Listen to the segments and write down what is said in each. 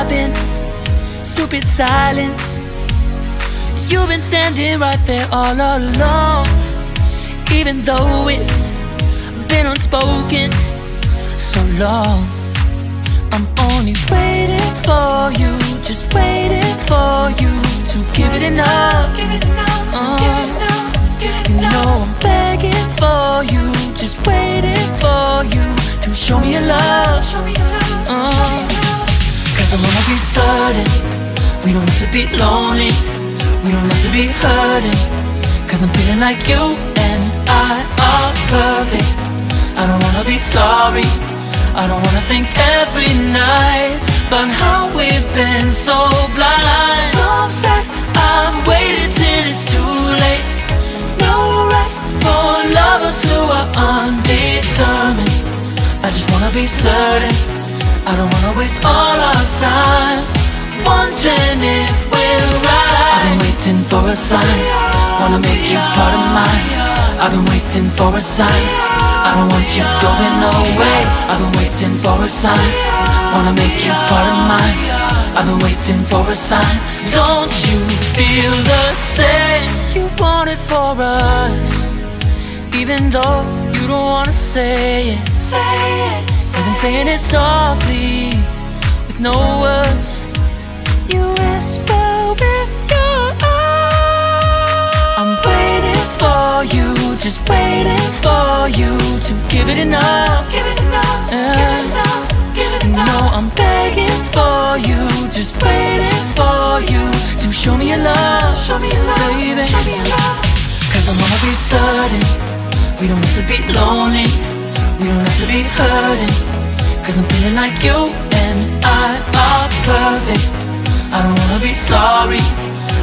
been stupid silence. You've been standing right there all along, even though it's been unspoken so long. I'm only waiting for you, just waiting for you to give it enough. You know I'm begging for you, just waiting for you to show me your love. Cause I wanna be certain we don't have to be lonely, we don't have to be hurting. Cause I'm feeling like you and I are perfect. I don't wanna be sorry, I don't wanna think every night about how we've been so blind. So upset, I've waited till it's too late. No rest for lovers who are undetermined. I just wanna be certain, I don't wanna waste all our time wondering if we're right. I've been waiting for a sign, wanna make you part of mine. I've been waiting for a sign, I don't want you going away. I've been waiting for a sign, wanna make you part of mine. I've been waiting for a sign. Don't you feel the same? You want it for us, even though you don't wanna say it. You've been saying it softly, with no words. You whisper with your eyes. I'm waiting for you, just waiting for you to give it enough. No, I'm begging for you, just waiting for you to show me your love, baby. Cause I wanna be certain we don't have to be lonely, we don't have to be hurting. Cause I'm feeling like you and I are perfect. I don't wanna be sorry,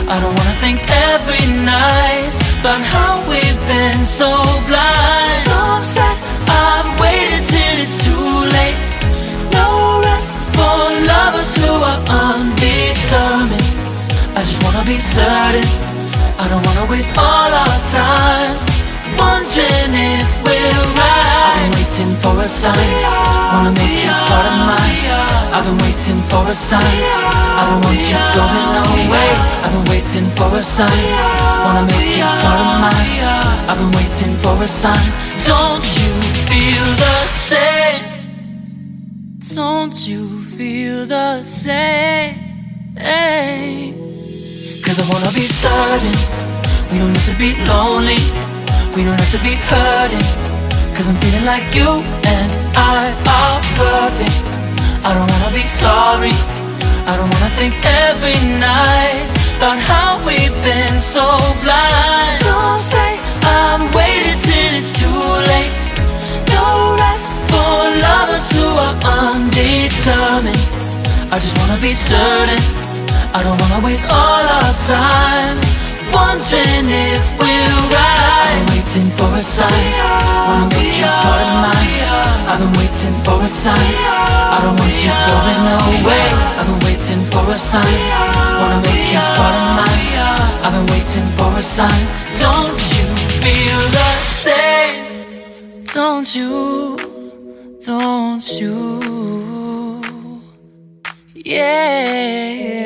I don't wanna think every night about how we've been so blind. So upset, I've waited till it's too late. No rest for lovers who are undetermined. I just wanna be certain, I don't wanna waste all our time wondering if we're right. I've been waiting for a sign, wanna make you part of mine. I've been waiting for a sign, I don't want you going away. I've been waiting for a sign, wanna make you part of mine. I've been waiting for a sign. Don't you feel the same? Don't you feel the same? Cause I wanna be certain we don't have to be lonely, we don't have to be hurting. Cause I'm feeling like you and I are perfect. I don't wanna be sorry, I don't wanna think every night about how we've been so blind. Some say I've waited till it's too late. No rest for lovers who are undetermined. I just wanna be certain, I don't wanna waste all our time wondering if we're right. I've been waiting for a sign, wanna make you part of mine. I've been waiting for a sign, I don't want you going away. I've been waiting for a sign, wanna make you part of mine. I've been waiting for a sign. Don't you feel the same? Don't you? Yeah.